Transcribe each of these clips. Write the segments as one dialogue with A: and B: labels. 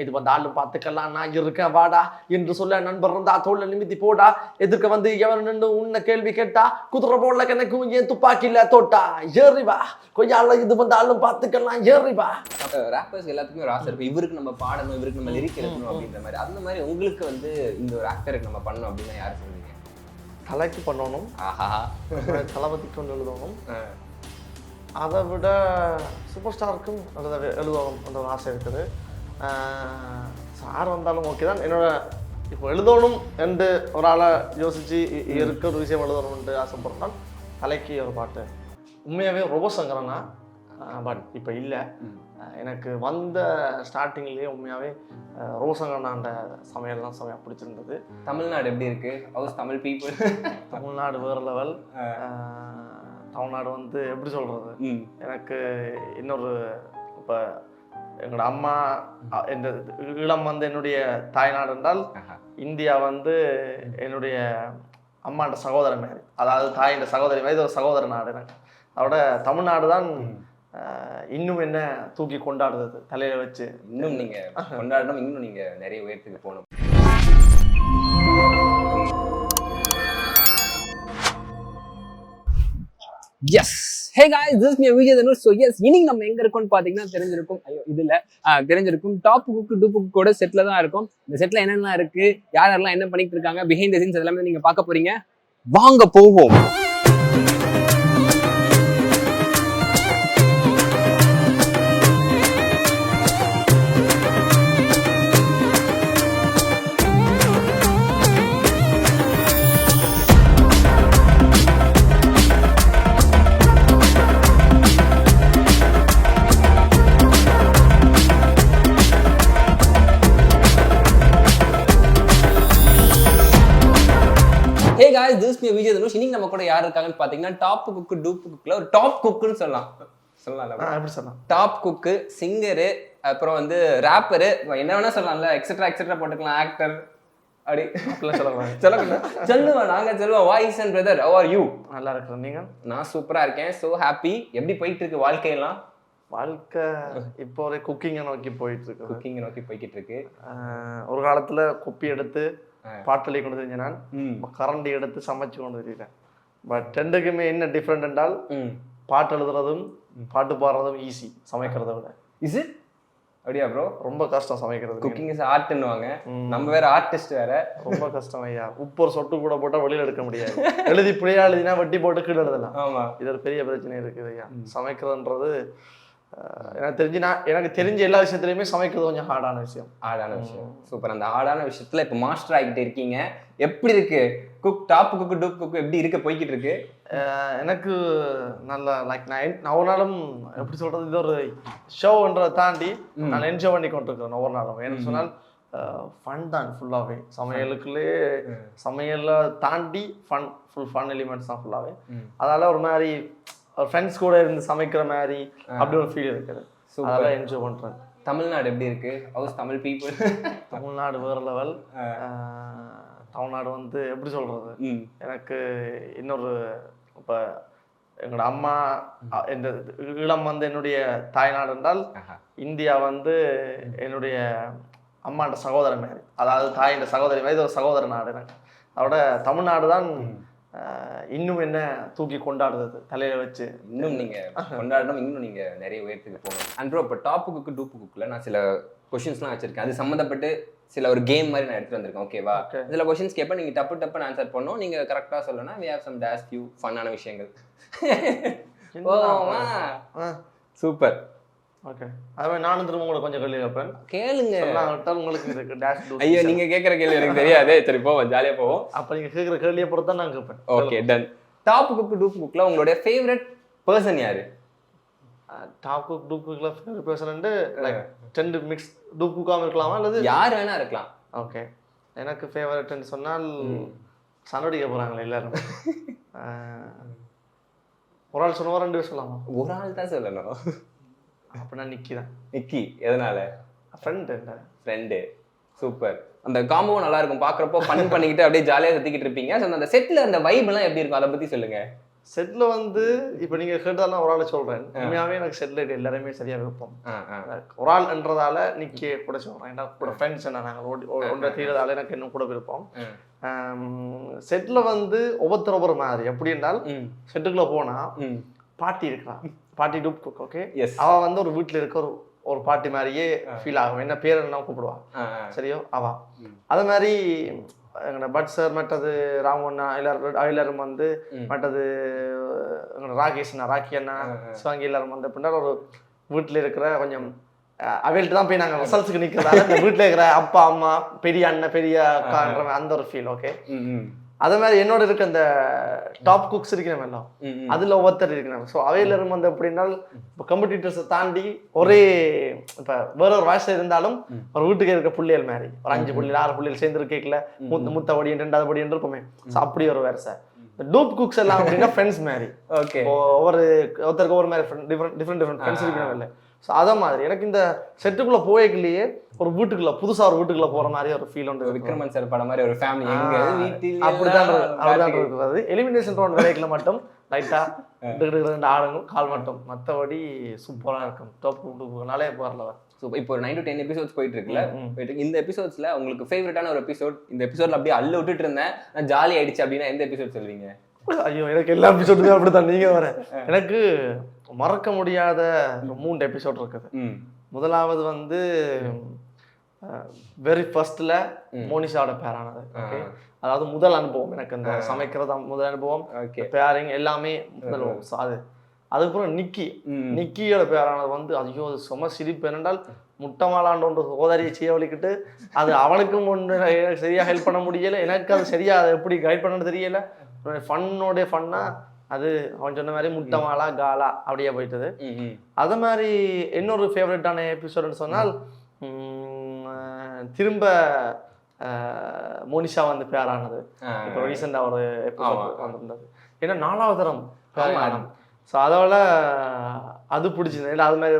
A: இது வந்தாலும் பார்த்துக்கலாம் நான் இருக்கேன் வாடா என்று சொல்ல நண்பர் இருந்தா தோல்ல நிமித்தி போடா எதிர்க்க வந்து எவன் நின்று உன்னை கேள்வி கேட்டா குதிரை போடல கணக்கும் ஏன் துப்பாக்கில தோட்டா ஏறிவா கொஞ்சம் இது வந்தாலும் பார்த்துக்கலாம் ஏறிவா.
B: ராப்பர்ஸ் எல்லாத்துக்குமே ஒரு ஆசை இருக்கும், இவருக்கு நம்ம பாடணும், இவருக்கு நம்ம லிரிக் எழுதணும் அப்படின்ற மாதிரி. அந்த மாதிரி உங்களுக்கு வந்து இந்த ஒரு ஆக்டருக்கு நம்ம பண்ணணும் அப்படின்னா யார் சொல்லுவீங்க?
A: தலைக்கு பண்ணணும், தளபதி கொண்டு எழுதணும், அதை விட சூப்பர் ஸ்டாருக்கும் எழுதணும் என்ற ஒரு ஆசை இருக்குது. சார் வந்தாலும் ஓகே தான். என்னோட இப்போ எழுதணும் என்று ஒரு ஆளை யோசித்து இருக்க ஒரு விஷயம் எழுதணும்னு ஆசைப்படுறேன். தலைக்கு ஒரு பாட்டு உண்மையாகவே ரொம்ப சங்கரனா, பட் இப்போ இல்லை. எனக்கு வந்த ஸ்டார்டிங்லேயே உண்மையாகவே ரோசங்கண்ணாண்ட சமையல்லாம் செமையாக பிடிச்சிருந்தது.
B: தமிழ்நாடு எப்படி இருக்கு? House Tamil people?
A: தமிழ்நாடு வேறு லெவல். தமிழ்நாடு வந்து எப்படி சொல்கிறது, எனக்கு இன்னொரு இப்போ எங்களோட அம்மா இந்த ஈழம் வந்து என்னுடைய தாய்நாடு என்றால் இந்தியா வந்து என்னுடைய அம்மாண்ட சகோதரன் மாதிரி, அதாவது தாயின் சகோதரி மாதிரி ஒரு சகோதர நாடு எனக்கு. அதோட தமிழ்நாடு தான் இன்னும் என்ன தூக்கி கொண்டாடுறது தலையில வச்சு.
B: இன்னும் நீங்க கொண்டாடணும், இன்னும் நீங்க நிறைய உயரத்துக்கு போகணும். Yes, hey guys, this is me Vijay Dhanush. So yes, இன்னைக்கு நம்ம எங்க இருக்கோம்னு பாத்தீங்கன்னா தெரிஞ்சிருக்கும். தெரிஞ்சிருக்கும் டாப் குக்கு டூ குக்கோட செட்ல தான் இருக்கும். இந்த செட்ல என்னென்ன இருக்கு, யாரெல்லாம் என்ன பண்ணிட்டு இருக்காங்க, பிஹைண்ட் தி சீன்ஸ் எல்லாமே நீங்க பார்க்க போறீங்க. வாங்க போவோம். ஹே guys, this is me Vijay Dhanush. இன்னைக்கு நம்ம கூட யார் இருக்காங்கன்னு பாத்தீங்கன்னா டாப் குக்கு டூப் குக்ல ஒரு டாப் குக்குன்னு சொல்லலாம். டாப் குக்கு, சிங்கரு, அப்புறம் வந்து ராப்பரு, என்ன வேணா சொல்லலாம்ல, எக்ஸெட்ரா எக்ஸெட்ரா போட்டுக்கலாம், ஆக்டர் அப்படி சொல்லுவேன். நாங்க சொல்லுவோம் voice and brother, how are you?
A: நல்லா இருக்கிறேன், நீங்க?
B: நான் சூப்பரா இருக்கேன். So happy. எப்படி போயிட்டு இருக்கு வாழ்க்கையெல்லாம்?
A: வாழ்க்கை இப்போ ஒரு குக்கிங்கை நோக்கி போயிட்டு இருக்கு.
B: குக்கிங்கை நோக்கி போய்கிட்டு இருக்கு.
A: ஒரு காலத்துல குப்பி எடுத்து பாட்டலை கொண்டு தெரிஞ்ச நான் கரண்டி எடுத்து சமைச்சு கொண்டு தெரியுறேன். பட் ரெண்டுக்குமே என்ன டிஃப்ரெண்ட் என்றால் பாட்டு எழுதுறதும் பாட்டு பாடுறதும் ஈஸி, சமைக்கிறத விட.
B: Is it? அப்படியா ப்ரோ?
A: ரொம்ப கஷ்டம் சமைக்கிறது.
B: குக்கிங் இஸ் ஆர்ட்னுவாங்க, நம்ம வேற ஆர்டிஸ்ட் வேற. ரொம்ப
A: கஷ்டம் ஐயா. உப்பு ஒரு சொட்டு கூட போட்டா வெளியில எடுக்க முடியாது. எழுதி பிள்ளையா எழுதினா வட்டி போட்டு கீழே எழுதலாம். ஆமா, இது ஒரு பெரிய பிரச்சனை இருக்குது ஐயா. சமைக்கிறதுன்றது எனக்கு தெரிஞ்ச எல்லா விஷயத்துலயுமே சமைக்கிறது கொஞ்சம் ஹார்டான விஷயம்.
B: சூப்பர். அந்த ஹார்டான விஷயத்துல இப்ப மாஸ்டர் ஆகிட்டே இருக்கீங்க. எப்படி இருக்கு cook, top cook dupe cook எப்படி இருக்க போய்கிட்டு இருக்கு?
A: எனக்கு நல்ல லைக் நான் ஒரு நாளும் எப்படி சொல்றது, இது ஒரு ஷோன்றதை தாண்டி நான் என்ஜாய் பண்ணி கொண்டிருக்கிறேன் ஒவ்வொரு நாளும். ஏன்னு சொன்னால் ஃபன் தான் ஃபுல்லாகவே. சமையலுக்குள்ளே சமையலை தாண்டி ஃபன் எலிமெண்ட்ஸ் தான் ஃபுல்லாகவே. அதனால ஒரு மாதிரி ஃப்ரெண்ட்ஸ் கூட இருந்து சமைக்கிற மாதிரி அப்படி ஒரு ஃபீல் இருக்குது. அதெல்லாம் என்ஜாய் பண்ணுறேன்.
B: தமிழ்நாடு எப்படி இருக்கு? House Tamil people?
A: தமிழ்நாடு வேறு லெவல். தமிழ்நாடு வந்து எப்படி சொல்கிறது, எனக்கு இன்னொரு இப்போ எங்களோட அம்மா இந்த ஈழம் வந்து என்னுடைய தாய்நாடு என்றால் இந்தியா வந்து என்னுடைய அம்மாண்ட சகோதரன் மாதிரி, அதாவது தாயின் சகோதரி மாதிரி ஒரு சகோதர நாடு எனக்கு. அதோட தமிழ்நாடு தான் இன்னும் என்ன தூக்கி கொண்டாடுறது தலையில வச்சு.
B: இன்னும் நீங்க கொண்டாடணும், இன்னும் நீங்க நிறைய உயரத்துக்கு போகணும். அண்ட் ப்ரோ, இப்போ டாப் குக்கு டூப் குக்ல நான் சில கொஸ்டின்ஸ்லாம் வச்சிருக்கேன். அது சம்மந்தப்பட்டு சில ஒரு கேம் மாதிரி நான் எடுத்துட்டு வந்திருக்கேன். ஓகேவா? இதுல கொஸ்டின்ஸ் கேட்பேன், நீங்க டப்புன்னு ஆன்சர் பண்ணணும். நீங்க கரெக்டா சொல்லணும். we have some dash few ஃபன்னான விஷயங்கள். சூப்பர்.
A: ஓகே, அதுவே நானும் திரும்ப உங்களுக்கு கொஞ்சம் கேள்வி கேட்பேன், கேளுங்க. உங்களுக்கு இருக்கு டாஷ் டூ.
B: ஐயோ, நீங்க கேட்குற கேள்வி எனக்கு தெரியாது. சரி போவோம், ஜாலியாக போவோம்.
A: அப்போ நீங்க கேட்குற கேள்வியை பொறுத்து தான் நான் கேட்பேன்.
B: Okay, done. Top cook dupe குக்ல உங்களுடைய ஃபேவரட் பர்சன் யாரு?
A: டாப் குக் டூப் குக்ல ஃபேவரட் பர்சன் லைக் டெண்ட் மிக்ஸ் டூப் குக்காம இருக்கலாமா அல்லது
B: யார் வேணா இருக்கலாம்?
A: ஓகே, எனக்கு ஃபேவரட்னு சொன்னால் சனடிக்க போறாங்களே எல்லாரும். ஒரு ஆள் சொல்லுவோம், ரெண்டு பேர் சொல்லலாமா?
B: ஒரு ஆள் தான் சொல்லணும்.
A: அப்படின்னா நிக்கி தான்.
B: நிக்கி எதனால? ஃப்ரெண்டு. சூப்பர். அந்த காம்போ நல்லா இருக்கும் பார்க்குறப்போ, ஃபன் பண்ணிக்கிட்டு அப்படியே ஜாலியாக சுற்றிக்கிட்டு இருப்பீங்க. ஸோ அந்த செட்டில் அந்த வைப் எல்லாம் எப்படி இருக்கும், அதை பற்றி சொல்லுங்க.
A: செட்ல வந்து இப்ப நீங்க கேட்டாலும் ஒரு ஆளை சொல்றேன். உண்மையாவே எனக்கு செட்ல எல்லாருமே சரியா விருப்பம். ஒரு ஆள்ன்றதால நிக்க கூட சொல்றேன். ஏன்னா கூட ஃப்ரெண்ட்ஸ் என்ன நாங்கள் ஒன்றை தீரதால எனக்கு இன்னும் கூட விருப்பம். செட்ல வந்து ஒவ்வொரு மாதிரி எப்படி என்றால் செட்டுக்குள்ள போனா பாட்டி இருக்கிறா, பாட்டி டூப் குக். ஓகே, அவ வந்து ஒரு வீட்டுல இருக்க ஒரு பாட்டி மாதிரியே ஃபீல் ஆகும். என்ன பேர் என்ன கூப்பிடுவா சரியோ அவ. அதே மாதிரி எங்களோட பட் சார் மற்றது ராமண்ணா எல்லாரும் வந்து மற்றது ராகேஷ் அண்ணா ராக்கி அண்ணா சிவாங்கி எல்லாரும் வந்து அப்படின்னா ஒரு வீட்டில் இருக்கிற கொஞ்சம் அவையில்ட்டு தான் போய் நாங்கள் ரிசல்ட்ஸுக்கு நிற்கிறதால இந்த வீட்டில் இருக்கிற அப்பா அம்மா பெரிய அண்ணன் பெரிய அக்கான்ற அந்த ஒரு ஃபீல். ஓகே, அதே மாதிரி என்னோட இருக்க அந்த டாப் குக்ஸ் இருக்கிறவங்க எல்லாம் அதுல ஒவ்வொருத்தர் இருக்கிறாங்க. ஸோ அவையிலரும் வந்து எப்படின்னா இப்போ காம்படிட்டர்ஸை தாண்டி ஒரே இப்போ வேற ஒரு வயசுல இருந்தாலும் ஒரு வீட்டுக்கு இருக்க புள்ளியல் மாதிரி ஒரு 5 புள்ளிகள் 6 புள்ளிகள் சேர்ந்து கேட்கல மூத்த படியும் 2வது படியும் இருக்குமே. ஸோ அப்படி ஒரு வரிசை. டூப் குக்ஸ் எல்லாம் அப்படின்னா ஃப்ரெண்ட்ஸ் மாதிரி. ஓகே, ஒருத்தருக்கு ஒரு மாதிரி டிஃப்ரெண்ட் ஃப்ரெண்ட்ஸ் இருக்கிறவங்க இல்லை. ஸோ அதை மாதிரி எனக்கு இந்த செட்டுக்குள்ள போய்க்குள்ளேயே ஒரு வீட்டுக்குள்ள புதுசா ஒரு வீட்டுக்குள்ள போற மாதிரி ஒரு ஃபீல் உண்டு.
B: விக்ரமன் சார் படம் மாதிரி ஒரு ஃபேமிலி
A: அப்படிதான் இருக்கிறது. எலிமினேஷன் ரவுண்ட் விளையாட்டுல மட்டும் லைட்டா ஆடுங்க கால் மட்டும், மற்றபடி சூப்பரா இருக்கும். டாப் டூப்னாலே போறல.
B: இப்போ ஒரு 9 to 10 எபிசோட்ஸ் போயிட்டு இருக்குல்ல, இந்த எபிசோட்ஸ்ல உங்களுக்கு ஃபேவரட்டான ஒரு எபிசோட், இந்த எபிசோட்ல அப்படியே அள்ள விட்டுட்டு இருந்தேன் நான் ஜாலி ஆயிடுச்சு அப்படின்னா எந்த எபிசோட் சொல்வீங்க?
A: ஐயோ, எனக்கு எல்லா எபிசோடுமே அப்படித்தான். நீங்க வர எனக்கு மறக்க முடியாத 3 எபிசோட் இருக்குது. முதலாவது வந்து வெரி ஃபர்ஸ்ட்ல மோனிஷாவோட பேரானது. ஓகே, அதாவது முதல் அனுபவம் எனக்கு இந்த சமைக்கிறதா முதல் அனுபவம், பேரிங் எல்லாமே முதல் அனுபவம். அது அதுக்கப்புறம் நிக்கியோட பேரானது வந்து ஐயோ அது சும சிரிப்பு. என்னென்றால் முட்டை மாலாண்டு ஒன்று சோதரியை செய்யவழிக்கிட்டு அது அவனுக்கும் ஒன்று சரியா ஹெல்ப் பண்ண முடியல, எனக்கு அது சரியா அதை எப்படி கைட் பண்ணணும்னு தெரியல. ஃபன்னோடைய ஃபன்னா அது அவன் சொன்ன மாதிரி முட்டை மாலா காலா அப்படியே போயிட்டது. அது மாதிரி இன்னொரு ஃபேவரட்டான எபிசோடுன்னு சொன்னால் திரும்ப மோனிஷா வந்து பேரானது. இப்போ ரீசெண்டா ஒரு எபிசோட் வந்திருந்தது. ஏன்னா 4வது தரம் பேரானம். ஸோ அதோட அது பிடிச்சிது. இல்லை அது மாதிரி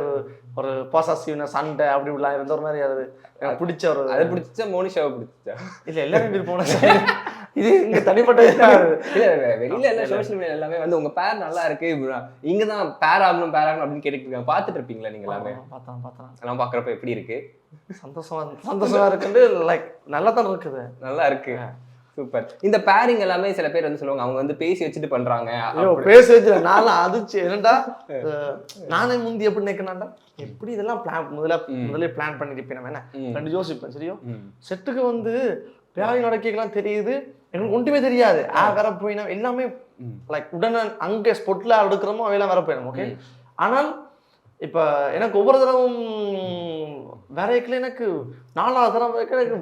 A: ஒரு பாசிட்டிவ்ன சண்டை அப்படி இப்படிலாம் இருந்த ஒரு மாதிரி அது எனக்கு பிடிச்ச ஒரு
B: அது பிடிச்சா மோனிஷாவை பிடிச்சா
A: இல்லை எல்லாரும் விருப்பம். இது இங்க தனிப்பட்ட
B: வெளியில எல்லாம் சோசியல் மீடியா எல்லாமே வந்து உங்க பேர் நல்லா இருக்கு இங்கதான் பேர் ஆகணும் அப்படின்னு கேட்டுட்டு இருக்காங்க. பாத்துட்டு இருப்பீங்களா நீங்க எல்லாமே? பார்த்தேன் எல்லாம் பாக்குறப்ப எப்படி இருக்கு?
A: சந்தோஷமா இருக்குது. லைக் நல்லா தான் இருக்குது, நல்லா இருக்கு,
B: சூப்பர். இந்த பேரிங் எல்லாமே சில பேர் வந்து சொல்லுவாங்க அவங்க வந்து பேசி வச்சுட்டு பண்றாங்க.
A: பேசி வச்சு நானும் அது என்னடா நானே முந்தி எப்படி நினைக்கணும்டா எப்படி இதெல்லாம் முதல்ல பிளான் பண்ணிருப்பேன். நம்ம என்ன யோசிப்பேன். சரியோ செட்டுக்கு வந்து பேரிங் நடக்கலாம் தெரியுது, எனக்கு ஒன்றுமே தெரியாது. வேற போயினா எல்லாமே லைக் உடனே அங்கே ஸ்பொட்ல எடுக்கிறோமோ அவையெல்லாம் வேற போயிடும். ஓகே, ஆனால் இப்ப எனக்கு ஒவ்வொரு தடவும் வேறைக்குள்ள எனக்கு 4வது தடவை எனக்கு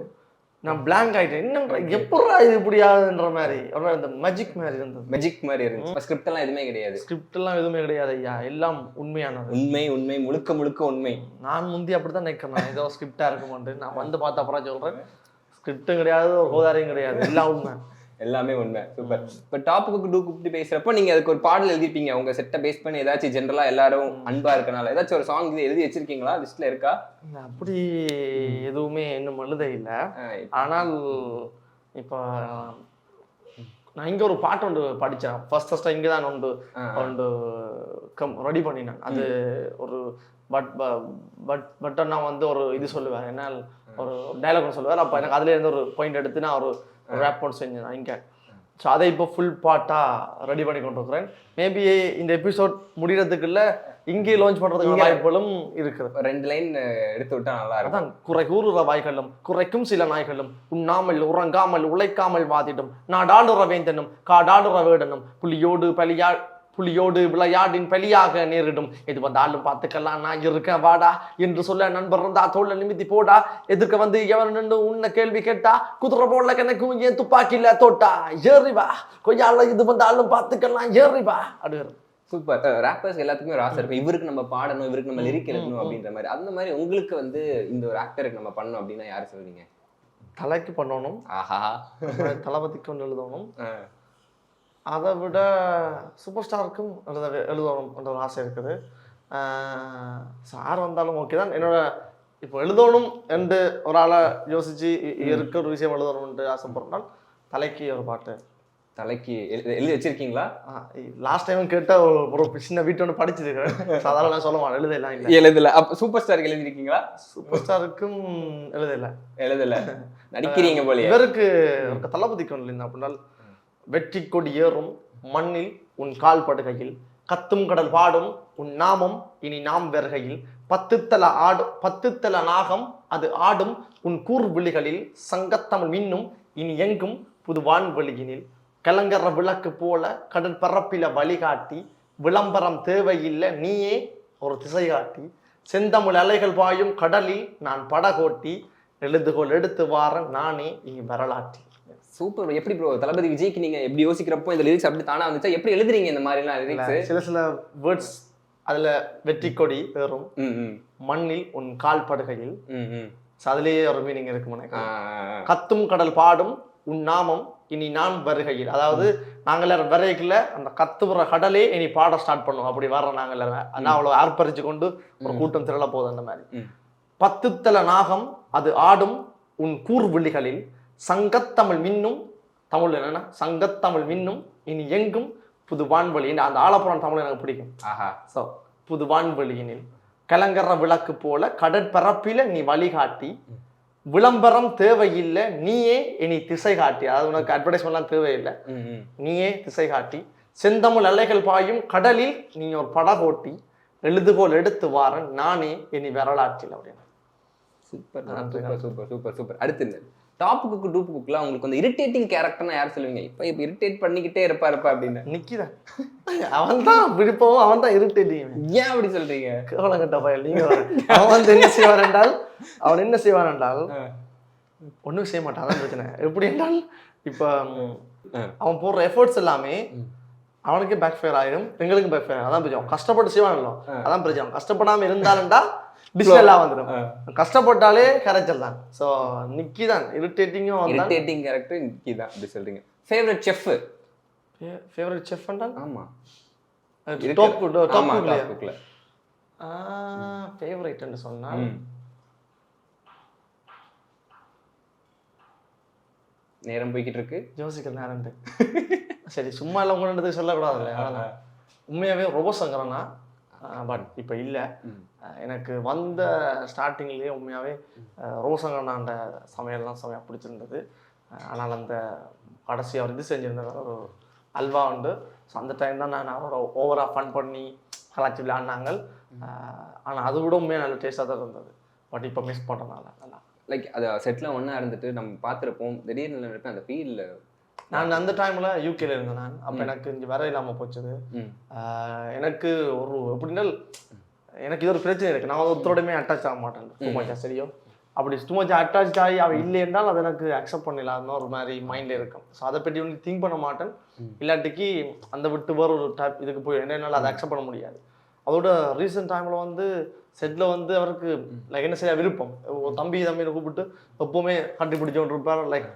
A: நான் பிளாங்க் ஆயிட்டேன். என்ன எப்படா இது இப்படி ஆகுதுன்ற மாதிரி அந்த மேஜிக் மாதிரி இருந்தது.
B: மேஜிக் மாதிரி இருந்துச்சு. ஸ்கிரிப்ட் எல்லாம் எதுவுமே கிடையாது.
A: ஸ்கிரிப்ட் எல்லாம் எதுவுமே கிடையாது ஐயா, எல்லாம் உண்மையானது.
B: உண்மை முழுக்க உண்மை.
A: நான் முந்தி அப்படித்தான் நினைக்கிறேன், ஏதோ ஸ்கிரிப்டா இருக்குமான்ட்டு. நான் வந்து பார்த்த அப்புறம் சொல்றேன், ஸ்கிரிப்டும் கிடையாது ஹோதாரியும் கிடையாது, எல்லாம் உண்மை,
B: எல்லாமே உண்மை. சூப்பர். இப்போ டாப்புக்கு டூ கூப்பிட்டு பேசுறப்போ நீங்க அதுக்கு ஒரு பாடல் எழுதிருப்பீங்க உங்க செட்டை பேஸ் பண்ணி. ஏதாச்சும் ஜென்ரலா எல்லாரும் அன்பா இருக்கனால ஏதாச்சும் ஒரு சாங் இது எழுதி வச்சிருக்கீங்களா? லிஸ்ட்ல இருக்கா?
A: அப்படி எதுவுமே இன்னும் எழுத இல்லை. ஆனால் இப்போ நான் இங்க ஒரு பாட்டு ஒன்று படித்தேன். ஃபர்ஸ்டா இங்கே தான் ஒன்று ரெடி பண்ணினேன். அது ஒரு பட் நான் வந்து ஒரு இது சொல்லுவேன், என்ன ஒரு டைலாக் ஒன்று சொல்லுவார். அப்போ எனக்கு அதுல இருந்து ஒரு பாயிண்ட் எடுத்து நான் ஒரு ரேப் போட்டு செஞ்சேன் இங்கே. ஸோ அதை இப்போ ஃபுல் பாட்டாக ரெடி பண்ணி கொண்டு இருக்கிறேன். மேபி இந்த எபிசோட் முடிகிறதுக்குள்ள இங்கே லான்ச் பண்ணுறதுக்கு வாய்ப்புகளும் இருக்குது.
B: 2 லைன் எடுத்து விட்டா நல்லா இருக்கும்.
A: அதான் கூறுற வாய்களும் குறைக்கும் சில நாய்களும் உண்ணாமல் உறங்காமல் உழைக்காமல் வாதிடும் நாடாளுற வேந்தனும் காடாளுற வேடனும் புலியோடு விளையாடின் பலியாக நேரிடும் எது வந்தாலும் பார்த்துக்கலாம் நான் இருக்கேன் வாடா என்று சொல்ல நண்பர் இருந்தா தோல்ல நிமித்தி போடா எதிர்க்க வந்து எவன் நின்று உன்ன கேள்வி கேட்டா குதிரை போடல கணக்கும் ஏன் துப்பாக்கில தோட்டா ஏறிவா கொய்யால இது வந்தாலும் பார்த்துக்கலாம் ஏறிவா அப்படிங்கிறது.
B: சூப்பர். ரேப்பர்ஸ் எல்லாத்துக்குமே ஒரு ஆசை இருக்கும், இவருக்கு நம்ம பாடணும், இவருக்கு நம்ம லிரிக் எழுதணும் அப்படின்ற மாதிரி. அந்த மாதிரி உங்களுக்கு வந்து இந்த ஒரு ஆக்டருக்கு நம்ம பண்ணணும் அப்படின்னா யாரு சொல்றீங்க?
A: தலைக்கு பண்ணணும்.
B: ஆஹா,
A: தளபதிக்கு ஒன்று எழுதணும். அதை விட சூப்பர் ஸ்டாருக்கும் எழுதணும்ன்ற ஒரு ஆசை இருக்குது. சார் வந்தாலும் ஓகே தான். என்னோட இப்போ எழுதணும் என்று ஒரு ஆளை யோசிச்சு இருக்க ஒரு விஷயம் எழுதணும்னு ஆசைப்படுறனால் தலைக்கு ஒரு பாட்டு
B: தலைக்கு எழுதி வச்சிருக்கீங்களா?
A: லாஸ்ட் டைம் கேட்ட ஒரு சின்ன வீட்டு ஒன்று படிச்சிருக்கேன். சாதாரண நான் சொல்ல மாட்டேன், எழுதலாம் இல்லை.
B: எழுதல. அப்ப சூப்பர் ஸ்டாருக்கு எழுதிருக்கீங்களா?
A: சூப்பர் ஸ்டாருக்கும்
B: எழுதல. நடிக்கிறீங்க போல.
A: இவருக்கு தளபதிக்கு ஒன்று இல்லை அப்படின்னால், வெற்றி கொடி ஏறும் மண்ணில் உன் கால் படுகையில், கத்தும் கடல் பாடும் உன் நாமம் இனி நாம் வருகையில், பத்துத்தல நாகம் அது ஆடும் உன் கூர் விழிகளில், சங்கத்தமிழ் மின்னும் இனி எங்கும் புது வான்வெளியினில், கலங்கர விளக்கு போல கடல் பரப்பில வழிகாட்டி, விளம்பரம் தேவையில்லை நீயே ஒரு திசை காட்டி, செந்தமிழ் அலைகள் பாயும் கடலில் நான் படகோட்டி, எழுதுகோள் எடுத்து வார நானே இனி வரலாற்றி.
B: சூப்பர். எப்படி ப்ரோ தளபதி விஜய்க்கு நீங்க எப்படி யோசிக்கிறப்போ இந்த லிரிக்ஸ் அப்படி தானா வந்துச்சா? எப்படி எழுதுறீங்க இந்த மாதிரி எல்லாம் லிரிக்ஸ்?
A: சில வேர்ட்ஸ் அதுல வெற்றி கொடி ஏறும் மண்ணில் உன் கால் படுகையில், அதுலயே ஒரு மீனிங் இருக்கு. கத்தும் கடல் பாடும் உன் நாமம் இனி நான் வருகையில், அதாவது நாங்கள் வரைக்குள்ள அந்த கத்துற கடலே இனி பாட ஸ்டார்ட் பண்ணுவோம். அப்படி வர்ற நாங்கள் ஆனால் அவ்வளவு ஆர்ப்பரிச்சு கொண்டு ஒரு கூட்டம் திரள போகுது. அந்த மாதிரி பத்துத்தல நாகம் அது ஆடும் உன் கூர் விழிகளில், சங்கத்தமிழ் மின்னும், தமிழ் என்னன்னா சங்கத்தமிழ் மின்னும் இனி எங்கும் புது வான்வெளி. அந்த ஆலப்புறம் தமிழ் எனக்கு பிடிக்கும். ஸோ புது வான்வெளியினில், கலங்கர விளக்கு போல கடற்பரப்பில நீ வழிகாட்டி, விளம்பரம் தேவையில்லை நீயே இனி திசை காட்டி, அதாவது உனக்கு அட்வர்டைஸ்மெண்ட்லாம் தேவையில்லை, நீயே திசை காட்டி, செந்தமிழ் அலைகள் பாயும் கடலில் நீ ஒரு படகோட்டி, எழுதுகோள் எடுத்து வாரன் நானே இனி வரலாற்றில் அப்படின்னு.
B: Super super super super super. அடுத்து டாப் குக்கு டூப் குக்குலாம் உங்களுக்கு வந்து இரிட்டேட்டிங் கேரக்டர்னா யார் சொல்லுவீங்க? இப்போ இரிட்டேட் பண்ணிக்கிட்டே இருப்பா அப்படின்னு
A: நிக்கிதான். அவன் தான் விருப்பம், அவன் தான் இரிட்டேட்டிங்.
B: ஏன் அப்படி சொல்றீங்க?
A: கேவலம் கட்ட பயல் நீங்க. அவன் வந்து என்ன செய்வான் என்றால் ஒன்றும் செய்ய மாட்டான். அதான் பிரச்சனை. எப்படி என்றால் இப்போ அவன் போடுற எஃபர்ட்ஸ் எல்லாமே அவனுக்கு பேக் ஃபயர் ஆயிடும், எங்களுக்கு பேக் ஃபயர். அதான் பிரச்சனை. கஷ்டப்பட்டு செய்வானோ அதான் பிரச்சனை. கஷ்டப்படாம இருந்தாலும்டா டிஸ்டெல்லாம் வந்துடும். கஷ்டப்பட்டாலே கரைச்சல் தான். ஸோ நிக்கி தான் இரிட்டேட்டிங்கும்.
B: இரிட்டேட்டிங் கேரக்டர் நிக்கி தான் அப்படி சொல்றீங்க. Favourite chef?
A: ஃபேவரட் செஃப் என்றால்
B: ஆமா
A: டாப் குக்ல ஃபேவரட் என்று சொன்னால்
B: நேரம் போய்கிட்டு இருக்கு,
A: யோசிக்கிற நேரம். சரி சும்மா எல்லாம் உங்களது சொல்லக்கூடாது இல்லையா? உண்மையாவே ரோபோசங்கரனா, பட் இப்போ இல்லை. எனக்கு வந்த ஸ்டார்டிங்லேயே உண்மையாகவே ரோசங்கண்ணாண்ட சமையல்லாம் செமையாக பிடிச்சிருந்தது. ஆனால் அந்த கடைசி அவர் இது செஞ்சுருந்தார் ஒரு அல்வா உண்டு. ஸோ அந்த டைம் தான் நான் அவரோட ஓவராக ஃபன் பண்ணி கலாச்சி விளையாடினாங்க. ஆனால் அது கூட உண்மையாக நல்ல டேஸ்ட்டாக தான் இருந்தது. பட் இப்போ மிஸ் பண்ணுறதுனால நல்லா
B: லைக் அது செட்டில் ஒன்றா இருந்துட்டு நம்ம பார்த்துருப்போம். திடீர்னு இருப்பேன் அந்த ஃபீல்டில்.
A: நான் அந்த டைமில் யூகேல இருந்தேன். நான் அப்போ எனக்கு இங்கே வர இல்லாமல் போச்சுது. எனக்கு ஒரு எப்படின்னா எனக்கு இது ஒரு பிரச்சனை இருக்குது. நான் ஒருத்தரோடமே அட்டாச் ஆக மாட்டேன் டூ மச்சா. சரியோ அப்படி டூ மச்சா அட்டாச் ஆகி அவள் இல்லை என்றால் அதை எனக்கு அக்செப்ட் பண்ணிடலாம்னு ஒரு மாதிரி மைண்டில் இருக்கும். ஸோ அதை பற்றி ஒன்று திங்க் பண்ண மாட்டேன். இல்லாட்டிக்கு அந்த விட்டு வேறு ஒரு டைப் இதுக்கு போய் என்னால் அதை அக்செப்ட் பண்ண முடியாது. அதோட ரீசெண்ட் டைமில் வந்து செட்டில் வந்து அவருக்கு லைக் என்ன செய்ய விருப்பம். தம்பியை கூப்பிட்டு எப்போவுமே கட்டி பிடிச்சோன்னு இருப்பார். லைக்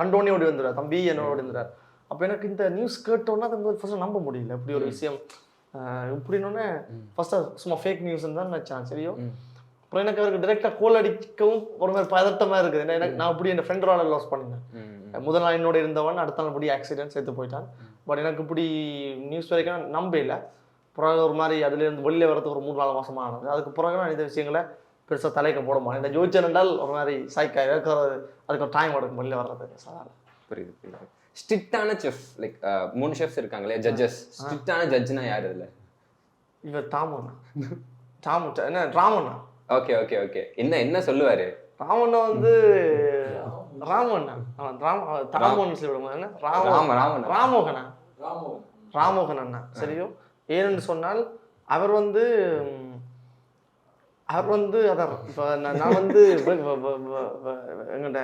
A: கண்டோனே ஓடி வந்துடுறார், தம்பி என்னோட ஓடி வந்துடுறார். அப்போ எனக்கு இந்த நியூஸ் கேட்டோன்னா அது ஃபர்ஸ்ட் நம்ப முடியல. இப்படி ஒரு விஷயம் இப்படின்னோடனே ஃபர்ஸ்ட் சும்மா ஃபேக் நியூஸ்ன்னு தான் நினச்சேன். சரியோ அப்புறம் எனக்கு அவருக்கு டிரெக்டாக கோல் அடிக்கவும் ஒரு மாதிரி பதட்டமாக இருக்குது. ஏன்னா எனக்கு நான் இப்படி என் ஃப்ரெண்டோட லாஸ் பண்ணினேன். முதல் நாள் என்னோட இருந்தவன் அடுத்த நாள் இப்படி ஆக்சிடென்ட் சேர்த்து போயிட்டான். பட் எனக்கு இப்படி நியூஸ் வரைக்கும் நம்ப இல்லை. பிறகு ஒரு மாதிரி அதுலேருந்து வெளியில் வரதுக்கு ஒரு 3-4 மாதமாக ஆனது. அதுக்கு பிறகு நான் இந்த விஷயங்களை பெருசாக தலைக்க போட மாட்டேன். இந்த ஜோதிச்சர் என்றால் ஒரு மாதிரி சைக்கா இருக்கிறது, அதுக்கு ஒரு டைம் எடுக்கும் வெளியில் வர்றதுக்கு. சாதாரண
B: புரியுது புரியுது. ஸ்ட்ரிக்டான செஃப் லைக் 3 செஃப்ஸ் இருக்காங்களே ஜட்ஜஸ். ஸ்ட்ரிக்டான ஜட்ஜ்னா யார் இதில்?
A: இவர் தாமண்ணா. என்ன ராமண்ணா?
B: Okay okay okay. என்ன சொல்லுவாரு
A: ராமண்ணா? வந்து ராமண்ணா தாமன் சொல்லிவிடுமா? என்ன ராமோகனா? ராமோகன் அண்ணா. சரியோ ஏனென்று சொன்னால் அவர் வந்து அதான் இப்போ நான் வந்து எங்கிட்ட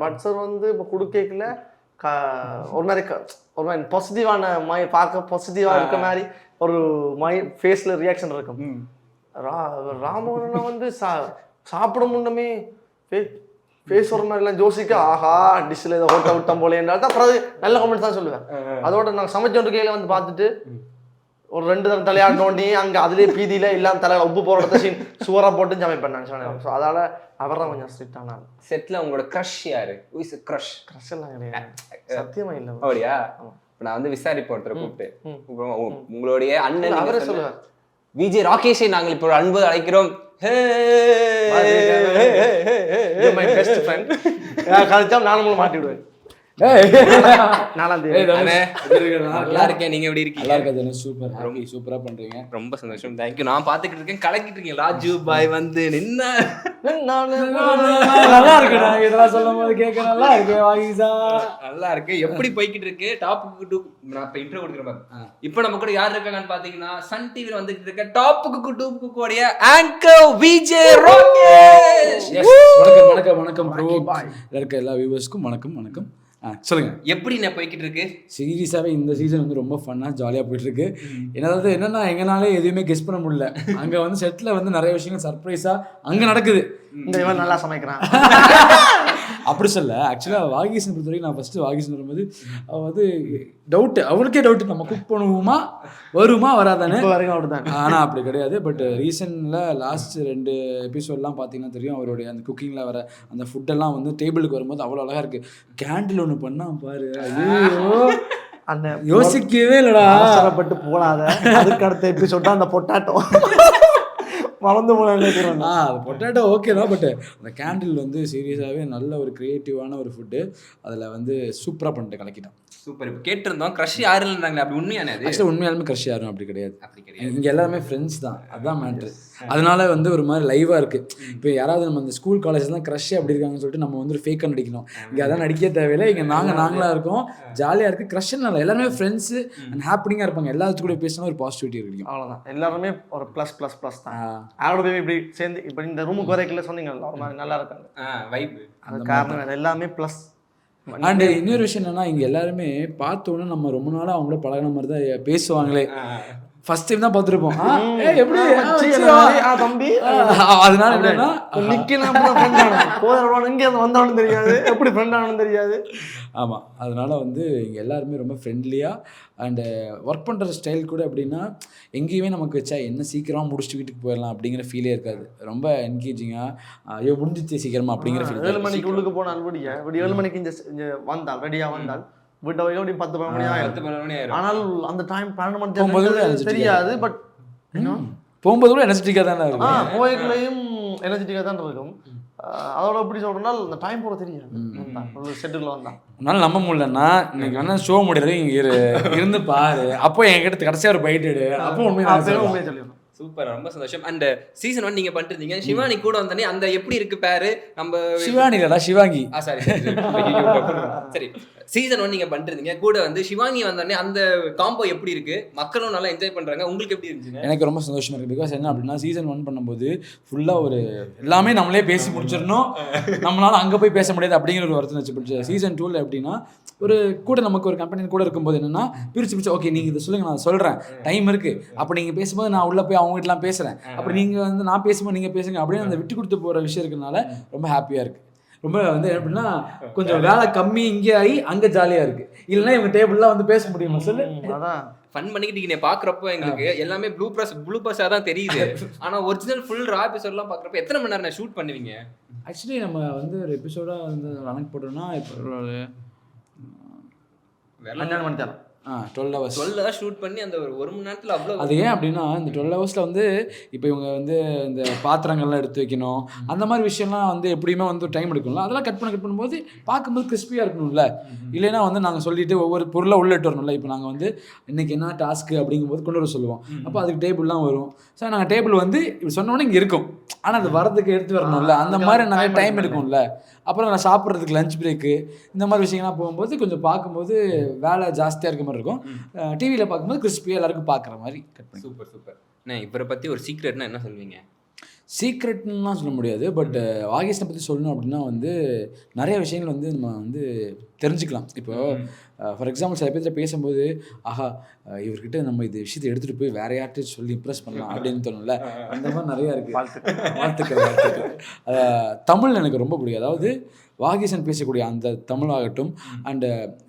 A: பட் சார் வந்து இப்போ கொடுக்கல ஒரு மாதிரி பாசிட்டிவான பார்க்க பாசிட்டிவாக இருக்க மாதிரி ஒரு ஃபேஸில் ரியாக்ஷன் இருக்கும். ராமோகனா வந்து சாப்பிட முன்னமே ஃபேஸ் ஒரு மாதிரி எல்லாம் யோசிக்க ஆஹா டிஷ்ஷில் இதை ஓட்ட விட்டோம் போல என்றால் தான் பிறகு நல்ல கமெண்ட்ஸ் தான் சொல்லுவேன். அதோட நாங்கள் சமைச்சோன்ற கையில் வந்து பார்த்துட்டு ஒரு 2 தடவை தலையாட நோண்டி அங்கே அதுலேயே பீதியில் இல்லாம தலையில உப்பு போகிற இடத்த சீன் சுவராக போட்டு சமைப்பேன் நான் சொன்னேன். ஸோ அதால் அவர் தான் கொஞ்சம் ஸ்ட்ரிக்டான ஆள்.
B: செட்டில் உங்களோட க்ரஷ் யாரு? க்ரஷ்
A: எல்லாம் கிடையாது, சத்தியமா இல்லை.
B: அப்படியா? நான் வந்து விசாரிப்பேன் ஒருத்தரை கூப்பிட்டு. உங்களுடைய அண்ணன்
A: அவரே சொல்லுவார்,
B: விஜய் ராகேஷை நாங்கள் இப்போ அன்பு அழைக்கிறோம்.
A: கழிச்சா நானும் மாட்டி விடுவேன்.
B: நல்லா இருக்கேன், நீங்க எப்படி இருக்கீங்க?
C: நல்லா இருக்கா? சூப்பர், ரொம்ப சூப்பரா பண்றீங்க, ரொம்ப சந்தோஷம்.
B: தேங்க்யூ. நான் பாத்துக்கிட்டு இருக்கேன், கலக்கிட்டு இருக்கீங்க. ராஜு பாய் வந்து நின்னா
C: நல்லா இருக்கு. நான் இதெல்லாம் சொல்லும் போது கேட்க நல்லா இருக்கு. வாகிசா
B: நல்லா இருக்கு. எப்படி போய்கிட்டு இருக்கு டாப்புக்கு டூ? நான் இப்ப இன்ட்ரோ கொடுக்குறேன். இப்போ நம்ம கூட யார் இருக்காங்கன்னு பாத்தீங்கன்னா, சன் டிவில வந்துகிட்டு இருக்க டாப்புக்கு டூப்புக்கு உடைய ஆங்கர் விஜய் ராகேஷ்.
C: வணக்கம் வணக்கம் வணக்கம் ப்ரோ. இருக்க எல்லா வியூவர்ஸ்க்கும் வணக்கம் வணக்கம். சொல்லுங்க,
B: எப்படி நான் போய்கிட்டு இருக்கு?
C: சீரியஸாவே இந்த சீசன் வந்து ரொம்ப ஃபன்னா ஜாலியா போயிட்டு இருக்கு. என்னதாவது என்னன்னா, எங்கனாலே எதுவுமே கெஸ் பண்ண முடியல. அங்க வந்து செட்ல வந்து நிறைய விஷயங்கள் சர்ப்ரைஸா அங்க நடக்குது.
A: இந்த இவன் நல்லா சமைக்கிறான்
C: அப்படி சொல்ல, ஆக்சுவலா வாகிசன் பொறுத்த வரைக்கும் நான் ஃபர்ஸ்ட் வாகிசன் வரும்போது அவ வந்து டவுட், அவளுக்கே டவுட், நம்ம குக் பண்ணுவோமா வருமா வராதானே. ஆனா அப்படி கிடையாது. பட் ரீசன்ட்ல லாஸ்ட் 2 எபிசோட்லாம் பார்த்தீங்கன்னா தெரியும், அவருடைய அந்த குக்கிங்ல வர அந்த ஃபுட்டெல்லாம் வந்து டேபிளுக்கு வரும்போது அவ்வளோ அழகா இருக்கு. கேண்டில் ஒன்று பண்ணா பாரு, ஐயோ
A: அந்த
C: யோசிக்கவே இல்லடா.
A: அவசரப்பட்டு போடாத, அதுக்கு அடுத்த எபிசோட் அந்த பொட்டாட்டோ மறந்து போனேன்.
C: அது பொட்டேட்டோ ஓகே தான். பட் அந்த கேண்டில் வந்து சீரியஸாகவே நல்ல ஒரு கிரியேட்டிவான ஒரு ஃபுட்டு. அதில் வந்து சூப்பராக பண்ணிட்டு கலக்கிட்டான்.
B: சூப்பர். இப்போ கேட்டிருந்தோம் க்ரஷ் யாரும் இருந்தாங்களே, அப்படி உண்மையானே?
C: ஆக்சுவலாக உண்மையாலுமே க்ரஷ் யாரும் அப்படி கிடையாது. இங்கே எல்லாருமே ஃப்ரெண்ட்ஸ் தான், அதுதான் மேட்ரு. அதனால வந்து ஒரு மாதிரி லைவாக இருக்குது. இப்போ யாராவது நம்ம இந்த ஸ்கூல் காலேஜ்லாம் க்ரஷ் அப்படி இருக்காங்கன்னு சொல்லிட்டு நம்ம வந்து ஃபேக்காக நடிக்கணும். இங்கே அதான் நடிக்க தேவையில்லை. இங்கே நாங்களாக இருக்கோம், ஜாலியாக இருக்குது. க்ரஷ்னால எல்லாருமே ஃப்ரெண்ட்ஸு அண்ட் ஹாப்பினிங்காக இருப்பாங்க. எல்லாத்து கூட பேசினா ஒரு பாசிட்டிவிட்டி இருக்கும்.
A: அவ்வளோதான், எல்லாருமே ஒரு +++ தான். யாரோட போய் இப்படி சேர்ந்து இப்போ இந்த ரூமுக்கு வரைக்குள்ள சொன்னீங்கல்ல, ஒரு மாதிரி நல்லா இருக்காங்க
B: வைப்.
A: அது காரணம் எல்லாமே ப்ளஸ்.
C: அண்ட் இன்னொரு விஷயம் என்னன்னா, இங்கே எல்லாருமே பார்த்தோன்னே நம்ம ரொம்ப நாளாக அவங்கள பழகின மாதிரி தான் பேசுவாங்களே. ஃபர்ஸ்ட் டைம் தான் பார்த்துருப்போம். எப்படி
A: தம்பி,
C: அதனால என்னன்னா
A: இங்கே வந்தவனும் தெரியாது, எப்படி ஃப்ரெண்ட் ஆனு தெரியாது.
C: ஆமாம், அதனால வந்து இங்கே எல்லாருமே ரொம்ப ஃப்ரெண்ட்லியாக அண்டு ஒர்க் பண்ணுற ஸ்டைல் கூட எப்படின்னா, எங்கேயுமே நமக்கு வச்சா என்ன சீக்கிரமாக முடிச்சுட்டு வீட்டுக்கு போயிடலாம் அப்படிங்கிற ஃபீலே இருக்காது. ரொம்ப என்கேஜிங்காக ஐயோ முடிஞ்சிச்சு சீக்கிரமா அப்படிங்கிற ஃபீல்.
A: 7 மணிக்கு உள்ளுக்கு போனால் இப்படி 7 மணிக்கு இங்கே வந்தால் ரெடியாக வந்தால் வீட்டை வரைக்கும் 10 மணி ஆயிடும். ஆனால் அந்த டைம் 12 மணி போகும்போது தெரியாது. பட்
C: போகும்போது கூட எனர்ஜெட்டிக்காக தானே இருக்கும்,
A: போய்க்குள்ளேயும் எனர்ஜெட்டிக்காக தான் இருக்கும். அதோட எப்படி சொல்றதுனா இந்த டைம் போட தெரியாது. ஷெட்யூல்ல வந்தா
C: உன்னால நம்ப முடியலன்னா, இன்னைக்கு வேணா ஷோ முடியறது இங்கே இருந்து பாரு. அப்போ என்கிட்ட கடைசியாக ஒரு பைட் எடு. அப்போ உண்மையை
A: சொல்லிடுறோம்.
B: சூப்பர், ரொம்ப சந்தோஷம். அண்ட் சீசன் 1 நீங்க பண்ணிருந்தீங்க, சிவானி கூட வந்தனே, அந்த எப்படி இருக்கு பேரு? நம்ம
C: சிவானி இல்லடா, சிவாங்கி.
B: சாரி சரி. சீசன் 1 நீங்க பண்ணிருந்தீங்க, கூட வந்து சிவாங்கி வந்தனே, அந்த காம்போ எப்படி இருக்கு? மக்களும் நல்லா என்ஜாய் பண்றாங்க, உங்களுக்கு எப்படி இருந்துச்சு?
C: எனக்கு ரொம்ப சந்தோஷமா இருக்கு. பிகாஸ் என்ன அப்படின்னா, சீசன் 1 பண்ணும்போது ஃபுல்லா ஒரு எல்லாமே நம்மளே பேசி முடிச்சிடணும், நம்மளால அங்க போய் பேச முடியாது அப்படிங்கிற ஒரு வருத்தம் வச்சு. சீசன் 2ல எப்படின்னா, ஒரு கூட நமக்கு ஒரு கம்பெனி கூட இருக்கும்போது என்னன்னா, பிரிச்சு ஓகே நீங்க இதை சொல்லுங்க, நான் சொல்றேன், டைம் இருக்கு, அப்ப நீங்க பேசும்போது நான் உள்ள போய் அவங்க வீட்டுலாம் பேசுறேன், அப்படி நீங்க வந்து நான் பேசும்போது நீங்க பேசுங்க அப்படின்னு அந்த விட்டு கொடுத்து போற விஷயம் இருக்கிறதுனால ரொம்ப ஹாப்பியா இருக்கு. ரொம்ப வந்து எப்படின்னா, கொஞ்சம் வேலை கம்மி இங்கே ஆகி அங்க ஜாலியா இருக்கு. இல்லைன்னா இவங்க டேபிள்லாம் வந்து பேச முடியுமா சொல்லு?
A: அதான்
B: ஃபன் பண்ணிக்கிட்டு பாக்குறப்போ எங்களுக்கு எல்லாமே ப்ளூ ப்ளஸ் தான் தெரியுது. ஆனா ஒரிஜினல் ஃபுல் ரா எபிசோட்லாம் பாக்குறப்ப எத்தனை மணி நேரம் ஷூட் பண்ணுவீங்க?
C: ஆக்சுவலி நம்ம வந்து ஒரு எபிசோடா வந்து கணக்கு போட்டோம்னா இப்போ
A: 12 மணி நேரம்
C: 12 hours
B: ஷூட் பண்ணி அந்த ஒரு மணி நேரத்தில் அவ்வளோ.
C: அது ஏன் அப்படின்னா, இந்த 12 hours வந்து இப்போ இவங்க வந்து இந்த பாத்திரங்கள்லாம் எடுத்து வைக்கணும், அந்த மாதிரி விஷயம்லாம் வந்து எப்படியுமே வந்து டைம் எடுக்கணும்ல. அதெல்லாம் கட் பண்ணும்போது பார்க்கும்போது கிறிஸ்பியாக இருக்கணும்ல. இல்லைன்னா வந்து நாங்கள் சொல்லிட்டு ஒவ்வொரு பொருளை உள்ளிட்டு வரணும்ல. இப்போ நாங்கள் வந்து இன்றைக்கி என்ன டாஸ்க்கு அப்படிங்கும்போது கொண்டு வர சொல்லுவோம். அப்போ அதுக்கு டேபிள்லாம் வரும். சார் நாங்கள் டேபிள் வந்து இப்படி சொன்னோன்னே இங்கே இருக்கும், ஆனால் அது வரதுக்கு எடுத்து வரணும்ல. அந்த மாதிரி நிறைய டைம் எடுக்கும்ல. அப்புறம் நான் சாப்பிட்றதுக்கு லஞ்ச் பிரேக்கு இந்த மாதிரி விஷயங்கள்லாம் போகும்போது கொஞ்சம் பார்க்கும்போது வேலை ஜாஸ்தியாக இருக்க மாதிரி இருக்கும். டிவியில் பார்க்கும்போது கிறிஸ்பியாக எல்லாருக்கும் பார்க்குற மாதிரி கட் பண்ணி.
B: சூப்பர். இவரை பற்றி ஒரு சீக்ரெட்னா என்ன சொல்வீங்க?
C: சீக்ரெட்லாம் சொல்ல முடியாது. பட் வாகிஸ்னை பற்றி சொல்லணும் அப்படின்னா வந்து நிறைய விஷயங்கள் வந்து நம்ம வந்து தெரிஞ்சுக்கலாம். இப்போது ஃபார் எக்ஸாம்பிள் சில பேர்கிட்ட பேசும்போது ஆஹா இவர்கிட்ட நம்ம இது விஷயத்தை எடுத்துகிட்டு போய் வேற யார்கிட்ட சொல்லி இம்ப்ரெஸ் பண்ணலாம் அப்படின்னு தோணும்ல, அந்த மாதிரி நிறையா இருக்குது. வாழ்த்துக்கள். தமிழ் எனக்கு ரொம்ப பிடிக்கும். அதாவது வாகீசன் பேசக்கூடிய அந்த தமிழாகட்டும் அண்டு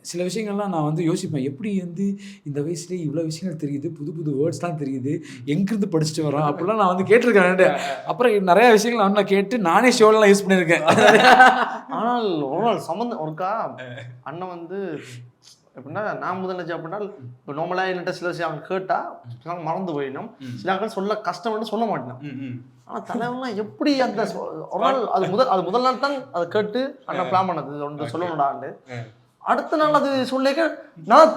C: சில விஷயங்கள்லாம் நான் வந்து யோசிப்பேன், எப்படி வந்து இந்த வயசுலேயே இவ்வளோ விஷயங்கள் தெரியுது, புது புது வேர்ட்ஸ்லாம் தெரியுது, எங்கேருந்து படிச்சுட்டு வரோம் அப்படிலாம் நான் வந்து கேட்டிருக்கேன். அப்புறம் நிறையா விஷயங்கள் நான் கேட்டு நானே ஷோலெலாம் யூஸ் பண்ணியிருக்கேன்.
A: ஆனால் ஒரு நாள் சம்மந்தம் ஒருக்கா அண்ணன் வந்து எப்படின்னா நான் முதல்ல அப்படின்னா இப்போ நார்மலாக என்கிட்ட சில விஷயம் அவங்க கேட்டால் மறந்து போயிடணும், சில ஆட்கள் சொல்ல கஷ்டம்னு சொல்ல மாட்டேன். ஆனால் தலைவர்லாம் எப்படி அந்த ஒரு நாள் அது முதல் நாள் தான் அதை கேட்டு அண்ணன் பிளான் பண்ணது ஒன்று சொல்லணும்டாண்டு. அடுத்த நாள் அது சொல்லிக்க நான்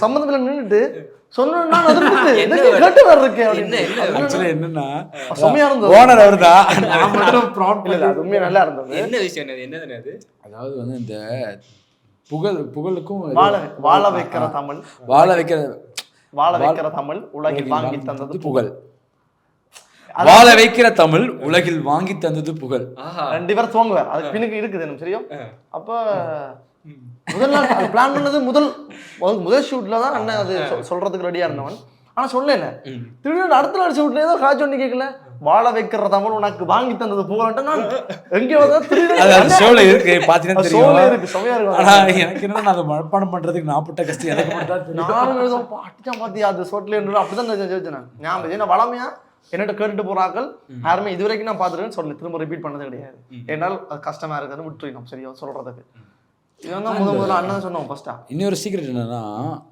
A: சம்மந்தத்தில் நின்றுட்டு சொன்னா கேட்டு வர்றதுக்கு
C: என்னன்னா
A: செம்மையா இருந்தது.
C: ஓனர் அவர்தான்,
A: உண்மையா நல்லா இருந்தது.
B: என்ன விஷயம் என்னது அது?
C: அதாவது வந்து இந்த புகழுக்கும்
A: வாழ வைக்கிற தமிழ், வாழ வைக்கிற தமிழ் உலகில் வாங்கி தந்தது புகழ்.
C: வாழ வைக்கிற தமிழ் உலகில் வாங்கி தந்தது புகழ்.
A: 2 பேர் துவங்குவார். அதுக்கு பின்னுக்கு இருக்குது எனக்கு தெரியும். அப்ப முதல் நாள் அது பிளான் பண்ணது முதல் ஷூட்ல தான் அண்ணன் அது சொல்றதுக்கு ரெடியா இருந்தவன். ஆனா சொல்லல, திடீர்னு அடுத்த நாள் ஷூட்ல ஏதோ காய்ச்சி ஒண்ணு கேட்கல, வாழ வைக்கிற தமிழ் உனக்கு வாங்கி தந்தது புகழ்ன்ட்டு நான் எங்கேயோ
C: இருக்கு பாத்தீங்கன்னா
A: இருக்கு செமையா இருக்கும்.
C: ஆனா எனக்கு என்ன அதை மனப்பாடம் பண்றதுக்கு நான் பட்ட கஷ்டம் எனக்கு மட்டும்.
A: நானும் ஏதோ பாட்டிச்சா பாத்தி அது சோட்ல அப்படிதான் யோசிச்சேன். ஞாபகம் வளமையா என்னட்ட கேட்டுட்டு போறாக்கள் யாருமே இது வரைக்கும் நான் பார்த்துருக்கேன்னு சொல்லி திரும்ப ரிப்பீட் பண்ணது கிடையாது. என்னால் அது கஷ்டமா இருக்குன்னு விட்டுருக்கணும் சரியா சொல்றதுக்கு. இவன் தான் முதல்ல அண்ணன் சொன்னோம் ஃபர்ஸ்டா.
C: இன்னொரு சீக்ரெட் என்னன்னா,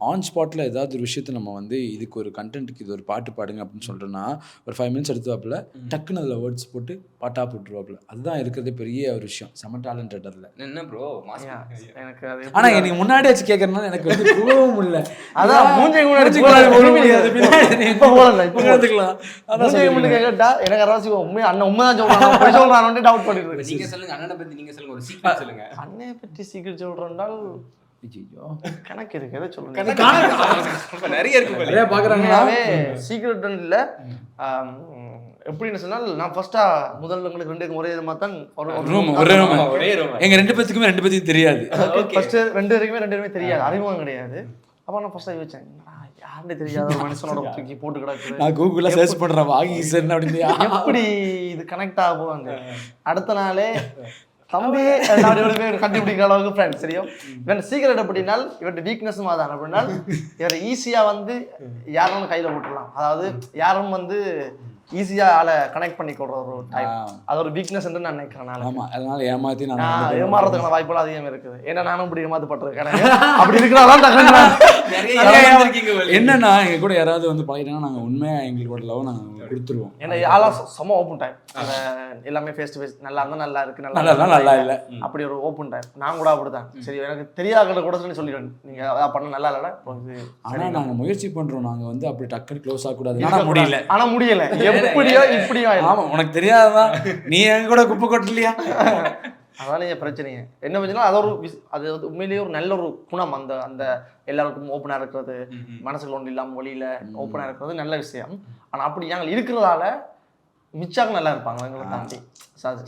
C: ஆன் ஸ்பாட்ல ஏதாவது ஒரு விஷயத்தை நம்ம வந்து இதுக்கு ஒரு கண்டென்ட்டுக்கு இது ஒரு பாட்டு பாடுங்க அப்படின்னு சொல்றோம்னா ஒரு 5 minutes எடுத்துவாப்புல டக்குன்னு அதில் வேர்ட்ஸ் போட்டு பாட்டா போட்டுருவாப்புல. அதுதான் இருக்கிறதே பெரிய ஒரு விஷயம். செம டேலண்டட் அதில்.
B: என்ன ப்ரோ
A: எனக்கு அது
C: ஆனா எனக்கு முன்னாடி வச்சு கேட்கறதுனால எனக்கு வந்து போகவும் இல்லை.
A: அதான் மூஞ்சை முன்னாடி கேட்டா எனக்கு அரவாசி உண்மையா அண்ணன் உண்மைதான் சொல்றாங்க டவுட் பண்ணிட்டு.
B: நீங்க சொல்லுங்க அண்ணனை பத்தி, நீங்க சொல்லுங்க ஒரு சீக்ரெட் சொல்லுங்க.
A: அண்ணனை பற்றி சீக்ரெட் சொல்றால் கணக்கு இருக்கு, எதை சொல்லுங்க
B: நிறைய இருக்கு
C: நிறைய பாக்குறாங்களாவே.
A: சீக்ரெட் இல்ல எப்படின்னு சொன்னால் நான் ஃபர்ஸ்டா உங்களுக்கு 2 ஒரே விதமா தான்
C: ஒரே ரூம் எங்க 2 பேத்துக்குமே 2 பேத்துக்கும் தெரியாது.
A: ஃபர்ஸ்ட் 2 பேருமே தெரியாது, அறிமுகம் கிடையாது. அப்ப நான் ஃபர்ஸ்ட் யோசிச்சேன் யாருன்னு தெரியாத ஒரு மனுஷனோட தூக்கி போட்டு கிடக்கு.
C: நான் கூகுள்ல சர்ச் பண்றேன் வாகீசன் அப்படின்னு
A: எப்படி இது கனெக்ட் ஆகும். அடுத்த நாளே தம்பி கண்டுபிடிக்கிற அளவுக்கு ஃப்ரெண்ட் சரியும். இவன் சீக்கிரம் அப்படின்னா இவன் வீக்னஸ் தான் அப்படின்னா இவரை ஈஸியா வந்து யாரும் கையில போட்டுடலாம். அதாவது யாரும் வந்து ஈஸியா ஆளை கனெக்ட் பண்ணி கொடுற ஒரு டைப், அது ஒரு வீக்னஸ் என்று நான் நினைக்கிறேன்.
C: அதனால
A: ஏமாறதுக்கான வாய்ப்புகள் அதிகம் இருக்குது. ஏன்னா நானும் இப்படி ஏமாத்தப்பட்டிருக்கேன். அப்படி இருக்கிறாதான்
C: என்னன்னா எங்க கூட யாராவது வந்து பழகிட்டாங்கன்னா நாங்க உண்மையா எங்களோட லவ் நாங்க கொடுத்துருவோம்.
A: ஏன்னா ஆளா செம்ம ஓப்பன் டைப். எல்லாமே ஃபேஸ் டு ஃபேஸ் நல்லா இருந்தா நல்லா இருக்கு,
C: நல்லா இல்ல
A: அப்படி ஒரு ஓப்பன் டைப். நான் கூட அப்படிதான். சரி எனக்கு தெரியாத கூட சொல்லிடுவேன் நீங்க அதான் பண்ண நல்லா இல்ல.
C: ஆனா நாங்க முயற்சி பண்றோம், நாங்க வந்து அப்படி டக்குன்னு க்ளோஸ் ஆக கூடாது.
A: ஆனா முடியல எப்படியோ இப்படியோ.
C: ஆமா உனக்கு தெரியாததான், நீ எங்க கூட குப்பை கொட்டலையா?
A: அதான் என் பிரச்சனையே. என்ன பிரச்சனை அது உண்மையிலேயே ஒரு நல்ல ஒரு குணம். அந்த எல்லாருக்கும் ஓப்பனா இருக்கிறது, மனசுல ஒன்று இல்லாம வழியில ஓப்பனா இருக்கிறது நல்ல விஷயம். ஆனா அப்படி நாங்கள் இருக்கிறதால மிச்சாக நல்லா இருப்பாங்க எங்களை தாண்டி.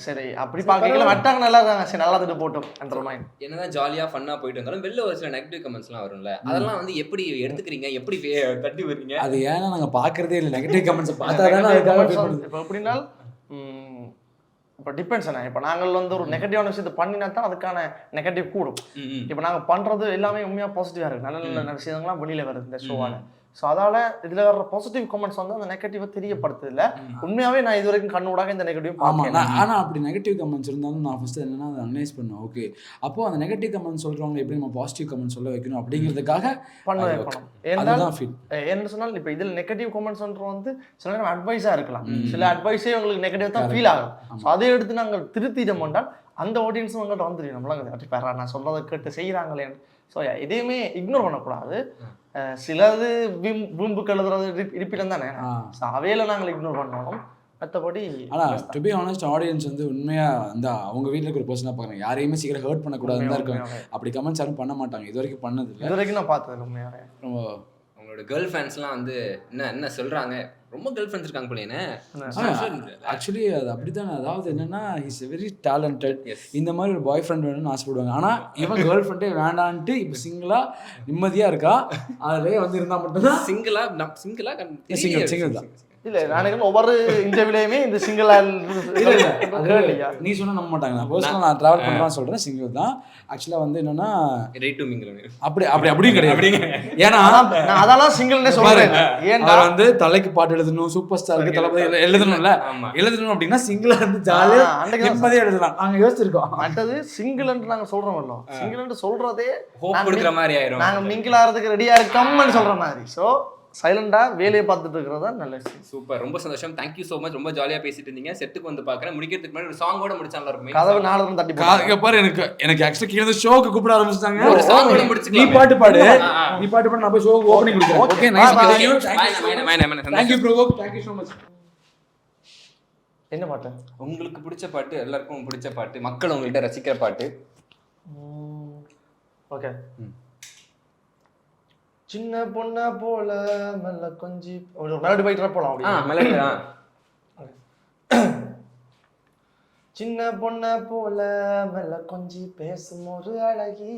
A: சரி அப்படி பார்க்கல வட்டாங்க நல்லா இருக்காங்க, சரி நல்லா திட்டு போட்டோம் என்ற மைண்ட்.
B: என்னதான் ஜாலியா ஃபன்னா போயிட்டு இருந்தாலும் வெளில ஒரு சில நெகட்டிவ் கமெண்ட்ஸ்லாம் வரும்ல, அதெல்லாம் வந்து எப்படி எடுத்துக்கிறீங்க, எப்படி தட்டி வருவீங்க?
C: அது ஏன்னா நாங்க பாக்குறதே இல்லை நெகட்டிவ் கமெண்ட்ஸ் பார்த்தாதானே.
A: இப்போ எப்படின்னாலும் இப்போ டிபெண்ட்ஸ் என்ன. இப்போ நாங்கள் வந்து ஒரு நெகட்டிவான விஷயத்தை பண்ணினா தான் அதுக்கான நெகட்டிவ் கூடும். இப்போ நாங்கள் பண்ணுறது எல்லாமே உண்மையாக பாசிட்டிவாக இருக்குது, நல்ல நல்ல விஷயங்கள்லாம் வெளியில் வருது இந்த ஷோவால். ஸோ அதால் இதில் வர பாசிட்டிவ் கமெண்ட்ஸ் வந்து அந்த நெகட்டிவை தெரியப்படுத்துது இல்லை. உண்மையாகவே நான் இது வரைக்கும் கண்ணூடாக இந்த நெகட்டிவ்
C: பார்ப்பேன். ஆனால் அப்படி நெகட்டிவ் கமெண்ட்ஸ் இருந்தாலும் நான் ஃபஸ்ட்டு என்னன்னா அதை அனலைஸ் பண்ணுவேன். ஓகே அப்போது அந்த நெகட்டிவ் கமெண்ட்ஸ் சொல்கிறவங்க எப்படி நம்ம பாசிட்டிவ் கமெண்ட் சொல்ல வைக்கணும் அப்படிங்கிறதுக்காக
A: பண்ணுவேன். என்ன சொன்னால் இப்போ இதில் நெகட்டிவ் கமெண்ட்ஸ் வந்து சில நேரம் அட்வைஸாக இருக்கலாம், சில அட்வைஸே உங்களுக்கு நெகட்டிவ் தான் ஃபீல் ஆகும். ஸோ அதை எடுத்து நாங்கள் திருத்திடம் கொண்டால் அந்த ஆடியன்ஸும் உங்கள்கிட்ட வந்துடும். நம்மளாம் நான் சொல்கிறத கேட்டு செய்கிறாங்களே. ஸோ எதையுமே இக்னோர் பண்ணக்கூடாது. சிலது வீம்புக்கு எழுதுறது இருப்பிடம் தானே, அவையில நாங்கள் இக்னோர் பண்ணணும். மற்றபடி
C: ஆனால் டு பி ஆனஸ்ட் ஆடியன்ஸ் வந்து உண்மையாக அந்த அவங்க வீட்டில் இருக்கிற பர்சனாக பார்க்குறாங்க, யாரையுமே சீக்கிரம் ஹர்ட் பண்ணக்கூடாதுன்னு தான் இருக்காங்க. அப்படி கமெண்ட்ஸ் யாரும் பண்ண மாட்டாங்க, இது வரைக்கும் பண்ணது இல்லை.
A: இது வரைக்கும் நான் பார்த்தது உண்மையாகவே.
B: உங்களோட கேர்ள் ஃபேன்ஸ்லாம் வந்து என்ன சொல்கிறாங்க, ரொம்ப கேர்ள் ஃப்ரெண்ட்ஸ் இருக்காங்க போலேனே.
C: ஆக்சுவலி அது அப்படித்தானே. அதாவது என்னன்னா இஸ் வெரி டேலண்டட். இந்த மாதிரி ஒரு பாய் ஃப்ரெண்ட் வேணும்னு ஆசைப்படுவாங்க. ஆனா இவன் கேர்ள் ஃப்ரெண்டே வேண்டான்ட்டு இப்போ சிங்கிளா நிம்மதியா இருக்கா. அதுலயே வந்து இருந்தா மட்டும்தான்
B: சிங்கிள் தான்.
A: இல்ல நான் ஒவ்வொரு இன்டர்வியூலயுமே இந்த சிங்கிள்
C: நீ சொன்னா நம்ப மாட்டாங்க. நான் பர்சனலா நான் டிராவல் பண்றேன்னு சொல்றேன், சிங்கிள் தான். ஆக்சுவலா வந்து என்னன்னா அப்படியும் கிடையாது. ஏன்னா
A: நான் அதெல்லாம் சிங்கிள்னே சொல்றேன்.
C: ஏன்னா வந்து தலைக்கு பாட்டு எழுதணும், சூப்பர் ஸ்டாருக்கு தளபதி எழுதணும்ல, எழுதணும் அப்படின்னா சிங்கிளா இருந்து ஜாலியா நிம்மதியா எழுதலாம். நாங்க யோசிச்சிருக்கோம்.
A: அடுத்தது சிங்கிள் நாங்க சொல்றோம்ல, சிங்கிள் சொல்றதே
B: ஹோப் கொடுக்குற மாதிரி ஆயிரும்.
A: நாங்க மிங்கிள் ஆகிறதுக்கு ரெடியா இருக்கோம்னு சொல்ற மாதிரி. சோ சைலண்டா வேலையை பார்த்துட்டு இருக்கிறதா நல்ல விஷயம்.
B: சூப்பர், ரொம்ப சந்தோஷம். Thank you so much. ரொம்ப ஜாலியா பேசிட்டு இருந்தீங்க. செட்டுக்கு வந்து பாக்குறேன். முடிக்கிறதுக்கு முன்னாடி ஒரு சாங்கோட முடிச்சா நல்லா இருக்கும்.
A: கதவு 4 தடவை தட்டி
C: பாரு. எனக்கு ஆக்சுவலி கீழ ஷோக்கு கூப்பிட ஆரம்பிச்சிட்டாங்க.
B: ஒரு சாங்கோட முடிச்சுக்கலாம்.
C: நீ பாட்டு பாடு நான் போய் ஷோக்கு ஓபனிங் கொடுக்கிறேன். Okay, nice meeting you. Thank you bro. Thank you so much.
A: என்ன பாட்டு
B: உங்களுக்கு பிடிச்ச பாட்டு, எல்லாருக்கும் பிடிச்ச பாட்டு, மக்கள் உங்கள்கிட்ட ரசிக்கிற பாட்டு?
A: ஓகே. சின்ன பொண்ண போல மெல்ல கொஞ்சி ஒரு மெலடி பைட்டரா போலாம்.
B: மெலடி.
A: சின்ன பொண்ண போல மெல்ல கொஞ்சி பேசும் ஒரு அழகி,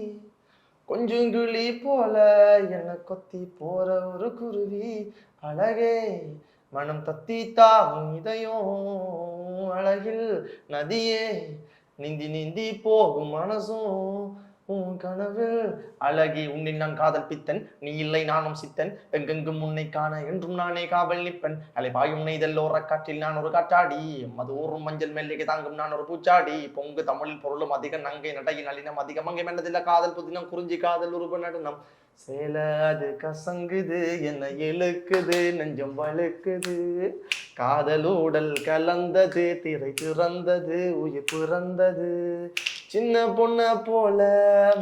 A: கொஞ்சம் கிளி போல என்ன கொத்தி போற ஒரு குருவி, அழகே மனம் தத்தி தாவும் இதயம், அழகில் நதியே நீந்தி நீந்தி போகும் மனசும் உன் கனவில் அழகி, உன்னில் நான் காதல் பித்தன், நீ இல்லை நானும் சித்தன், எங்கெங்கும் உன்னை காண என்றும் நானே காவல் நிப்பன், அலைபாயும் நெய்தல்லோர காற்றில் நான் ஒரு காற்றாடி, மது ஊறும் மஞ்சள் மெல்லிகை தாங்கும் நான் ஒரு பூச்சாடி, பொங்கு தமிழில் பொருளும் அதிகம் நங்கை நடையின் அலினம் அதிகம் அங்கே மென்னதில்ல காதல் புதினம் குறிஞ்சி காதல் உருவ நடனம், சேல அது கசங்குது என்ன இழுக்குது நெஞ்சம் வழுக்குது, காதலூடல் கலந்தது திரை திறந்தது உயிர் பிறந்தது, சின்ன பொண்ண போல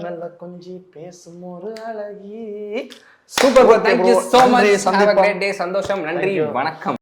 A: மெல்ல கொஞ்சி பேசும் ஒரு அழகி.
B: Super, thank you so much. Have a great day. சந்தோஷம், நன்றி, வணக்கம்.